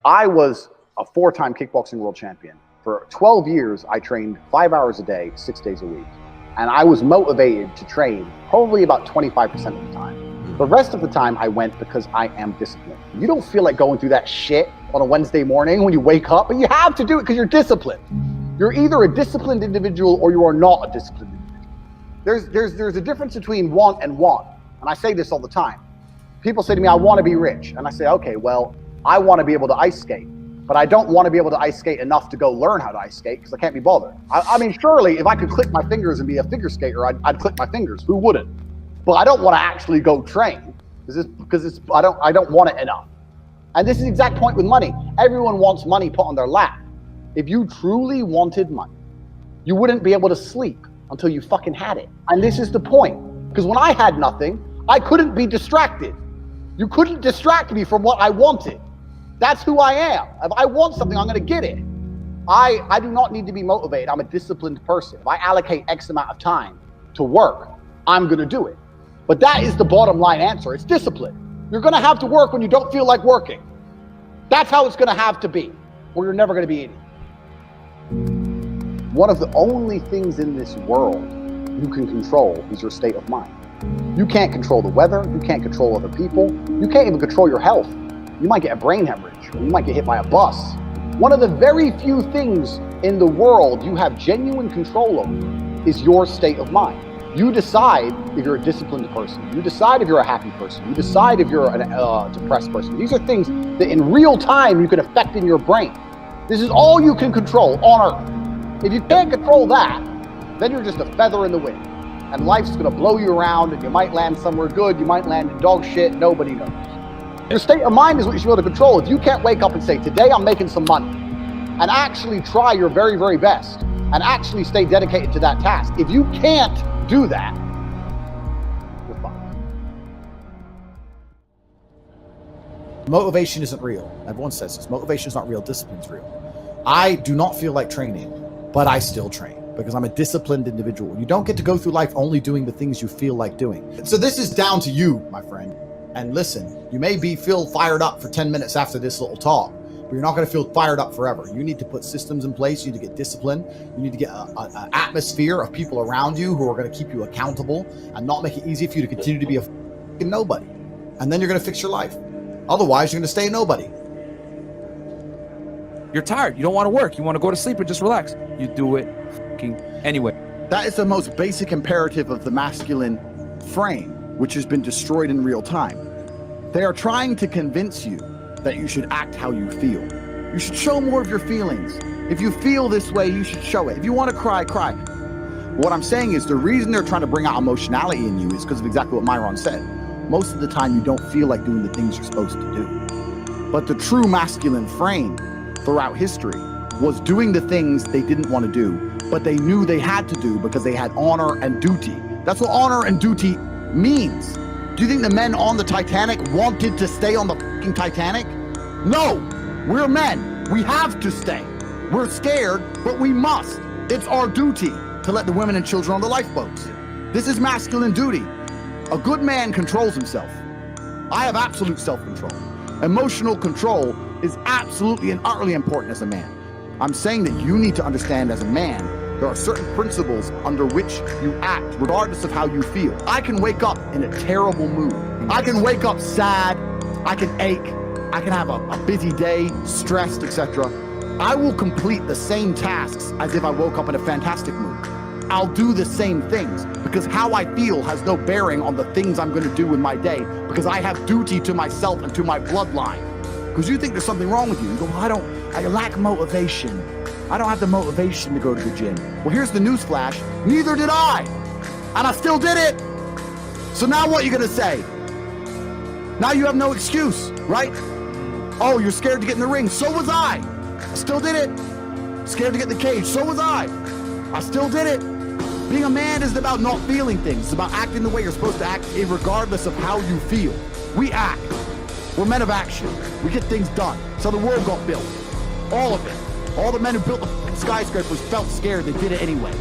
I was a 4-time kickboxing world champion. For 12 years, I trained 5 hours a day, 6 days a week. And I was motivated to train probably about 25% of the time. The rest of the time I went because I am disciplined. You don't feel like going through that shit on a Wednesday morning when you wake up, but you have to do it because you're disciplined. You're either a disciplined individual or you are not a disciplined individual. There's a difference between want and want. And I say this all the time. People say to me, I want to be rich. And I say, okay, well, I want to be able to ice skate, but I don't want to be able to ice skate enough to go learn how to ice skate because I can't be bothered. I mean, surely if I could click my fingers and be a figure skater, I'd click my fingers. Who wouldn't? But I don't want to actually go train because I don't want it enough. And this is the exact point with money. Everyone wants money put on their lap. If you truly wanted money, you wouldn't be able to sleep until you fucking had it. And this is the point. Because when I had nothing, I couldn't be distracted. You couldn't distract me from what I wanted. That's who I am. If I want something, I'm going to get it. I do not need to be motivated. I'm a disciplined person. If I allocate X amount of time to work, I'm going to do it. But that is the bottom line answer. It's discipline. You're going to have to work when you don't feel like working. That's how it's going to have to be, or you're never going to be in it. One of the only things in this world you can control is your state of mind. You can't control the weather. You can't control other people. You can't even control your health. You might get a brain hemorrhage, or you might get hit by a bus. One of the very few things in the world you have genuine control over is your state of mind. You decide if you're a disciplined person. You decide if you're a happy person. You decide if you're a depressed person. These are things that in real time you can affect in your brain. This is all you can control on Earth. If you can't control that, then you're just a feather in the wind. And life's gonna blow you around, and you might land somewhere good, you might land in dog shit, nobody knows. Your state of mind is what you should be able to control. If you can't wake up and say, today I'm making some money, and actually try your very, very best, and actually stay dedicated to that task. If you can't do that, you're fucked. Motivation isn't real. Everyone says this. Motivation is not real. Discipline is real. I do not feel like training, but I still train because I'm a disciplined individual. You don't get to go through life only doing the things you feel like doing. So this is down to you, my friend. And listen, you may feel fired up for 10 minutes after this little talk, but you're not going to feel fired up forever. You need to put systems in place. You need to get discipline. You need to get an atmosphere of people around you who are going to keep you accountable and not make it easy for you to continue to be a fucking nobody. And then you're going to fix your life. Otherwise, you're going to stay a nobody. You're tired. You don't want to work. You want to go to sleep and just relax. You do it fucking anyway. That is the most basic imperative of the masculine frame, which has been destroyed in real time. They are trying to convince you that you should act how you feel. You should show more of your feelings. If you feel this way, you should show it. If you want to cry, cry. What I'm saying is the reason they're trying to bring out emotionality in you is because of exactly what Myron said. Most of the time, you don't feel like doing the things you're supposed to do. But the true masculine frame throughout history was doing the things they didn't want to do, but they knew they had to do because they had honor and duty. That's what honor and duty means. Do you think the men on the Titanic wanted to stay on the fucking Titanic? No, we're men. We have to stay. We're scared, but we must. It's our duty to let the women and children on the lifeboats. This is masculine duty. A good man controls himself. I have absolute self-control. Emotional control is absolutely and utterly important as a man. I'm saying that you need to understand as a man, there are certain principles under which you act, regardless of how you feel. I can wake up in a terrible mood. I can wake up sad. I can ache. I can have a busy day, stressed, etc. I will complete the same tasks as if I woke up in a fantastic mood. I'll do the same things because how I feel has no bearing on the things I'm going to do in my day because I have duty to myself and to my bloodline. Because you think there's something wrong with you. You go, well, I lack motivation. I don't have the motivation to go to the gym. Well, here's the news flash. Neither did I. And I still did it. So now what are you going to say? Now you have no excuse, right? Oh, you're scared to get in the ring. So was I. I still did it. Scared to get in the cage. So was I. I still did it. Being a man isn't about not feeling things. It's about acting the way you're supposed to act regardless of how you feel. We act. We're men of action. We get things done. So the world got built. All of it. All the men who built the skyscrapers felt scared. They did it anyway.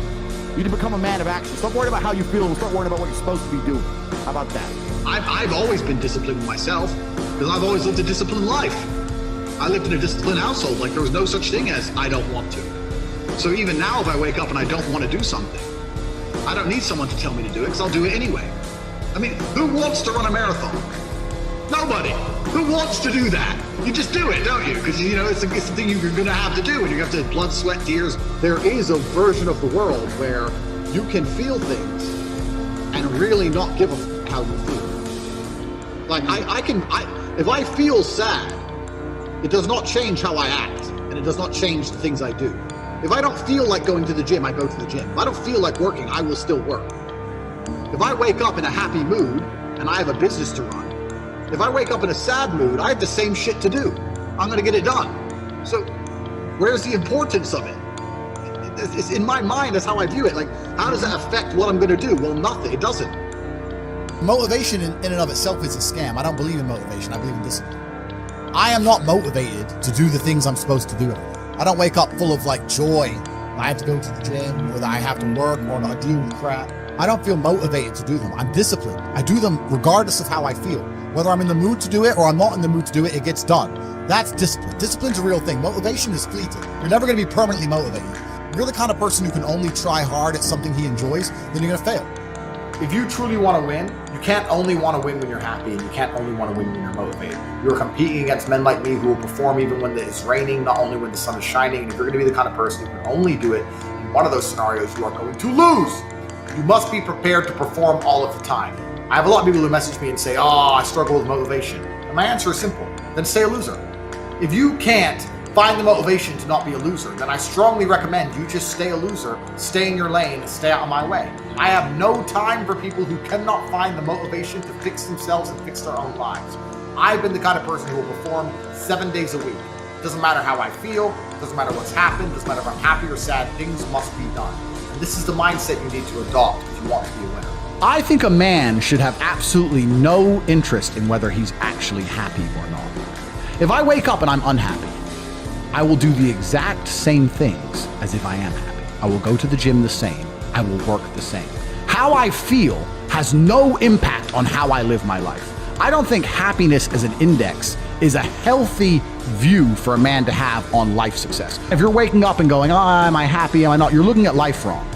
You need to become a man of action. Stop worrying about how you feel and start worrying about what you're supposed to be doing. How about that? I've always been disciplined myself because I've always lived a disciplined life. I lived in a disciplined household. Like there was no such thing as I don't want to. So even now, if I wake up and I don't want to do something, I don't need someone to tell me to do it because I'll do it anyway. I mean, who wants to run a marathon? Nobody. Who wants to do that? You just do it, don't you? Because, you know, it's the thing you're going to have to do, and you have to blood, sweat, tears. There is a version of the world where you can feel things and really not give a f how you feel. Like if I feel sad, it does not change how I act, and it does not change the things I do. If I don't feel like going to the gym, I go to the gym. If I don't feel like working, I will still work. If I wake up in a happy mood and I have a business to run, if I wake up in a sad mood, I have the same shit to do. I'm going to get it done. So where's the importance of it? It's in my mind, that's how I view it. Like, how does that affect what I'm going to do? Well, nothing. It doesn't. Motivation in and of itself is a scam. I don't believe in motivation. I believe in discipline. I am not motivated to do the things I'm supposed to do. I don't wake up full of like joy. I have to go to the gym, or that I have to work, or not deal with crap. I don't feel motivated to do them. I'm disciplined. I do them regardless of how I feel. Whether I'm in the mood to do it or I'm not in the mood to do it, it gets done. That's discipline. Discipline's a real thing. Motivation is fleeting. You're never going to be permanently motivated. If you're the kind of person who can only try hard at something he enjoys, then you're going to fail. If you truly want to win, you can't only want to win when you're happy, and you can't only want to win when you're motivated. You're competing against men like me who will perform even when it's raining, not only when the sun is shining. And if you're going to be the kind of person who can only do it in one of those scenarios, you are going to lose. You must be prepared to perform all of the time. I have a lot of people who message me and say, oh, I struggle with motivation. And my answer is simple. Then stay a loser. If you can't find the motivation to not be a loser, then I strongly recommend you just stay a loser, stay in your lane, and stay out of my way. I have no time for people who cannot find the motivation to fix themselves and fix their own lives. I've been the kind of person who will perform 7 days a week. It doesn't matter how I feel, it doesn't matter what's happened, it doesn't matter if I'm happy or sad, things must be done. And this is the mindset you need to adopt if you want to be a winner. I think a man should have absolutely no interest in whether he's actually happy or not. If I wake up and I'm unhappy, I will do the exact same things as if I am happy. I will go to the gym the same. I will work the same. How I feel has no impact on how I live my life. I don't think happiness as an index is a healthy view for a man to have on life success. If you're waking up and going, oh, am I happy, am I not? You're looking at life wrong.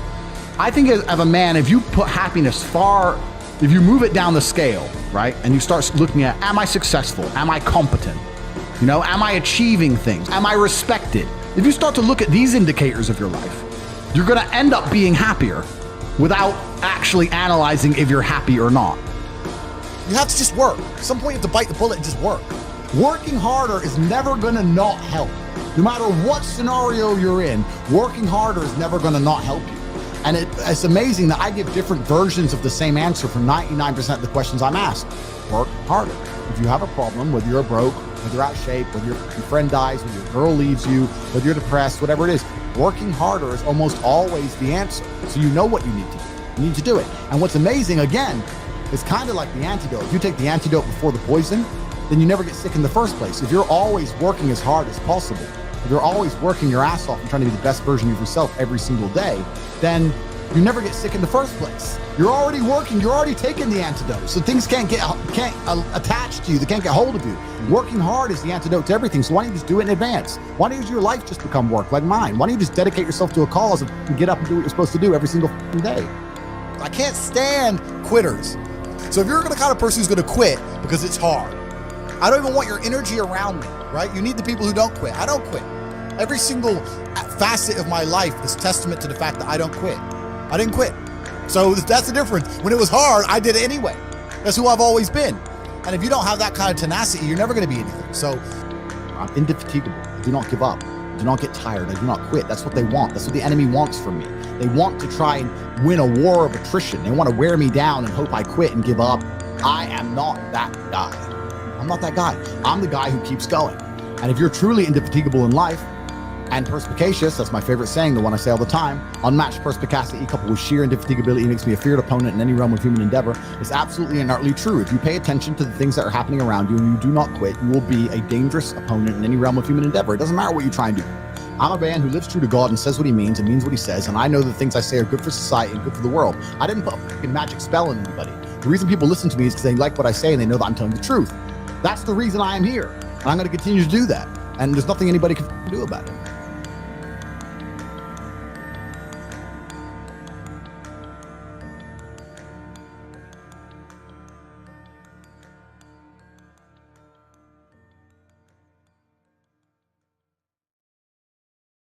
I think as a man, if you put happiness if you move it down the scale, right? And you start looking at, am I successful? Am I competent? You know, am I achieving things? Am I respected? If you start to look at these indicators of your life, you're going to end up being happier without actually analyzing if you're happy or not. You have to just work. At some point you have to bite the bullet and just work. Working harder is never going to not help. No matter what scenario you're in, working harder is never going to not help you. And it's amazing that I give different versions of the same answer for 99% of the questions I'm asked. Work harder. If you have a problem, whether you're broke, whether you're out of shape, whether your friend dies, whether your girl leaves you, whether you're depressed, whatever it is, working harder is almost always the answer. So you know what you need to do. You need to do it. And what's amazing, again, is kind of like the antidote. If you take the antidote before the poison, then you never get sick in the first place. If you're always working as hard as possible, if you're always working your ass off and trying to be the best version of yourself every single day, then you never get sick in the first place. You're already working, you're already taking the antidote. So things can't attach to you, they can't get hold of you. Working hard is the antidote to everything. So why don't you just do it in advance? Why don't your life just become work like mine? Why don't you just dedicate yourself to a cause and get up and do what you're supposed to do every single day? I can't stand quitters. So if you're the kind of person who's going to quit because it's hard, I don't even want your energy around me, right? You need the people who don't quit. I don't quit. Every single facet of my life is testament to the fact that I don't quit. I didn't quit. So that's the difference. When it was hard, I did it anyway. That's who I've always been. And if you don't have that kind of tenacity, you're never going to be anything. So I'm indefatigable. I do not give up. I do not get tired. I do not quit. That's what they want. That's what the enemy wants from me. They want to try and win a war of attrition. They want to wear me down and hope I quit and give up. I am not that guy. I'm not that guy. I'm the guy who keeps going. And if you're truly indefatigable in life and perspicacious, that's my favorite saying, the one I say all the time, unmatched perspicacity coupled with sheer indefatigability makes me a feared opponent in any realm of human endeavor, is absolutely and utterly true. If you pay attention to the things that are happening around you and you do not quit, you will be a dangerous opponent in any realm of human endeavor. It doesn't matter what you try and do. I'm a man who lives true to God and says what he means and means what he says, and I know the things I say are good for society and good for the world. I didn't put a fucking magic spell on anybody. The reason people listen to me is because they like what I say and they know that I'm telling the truth. That's the reason I am here. And I'm going to continue to do that. and there's nothing anybody can do about it.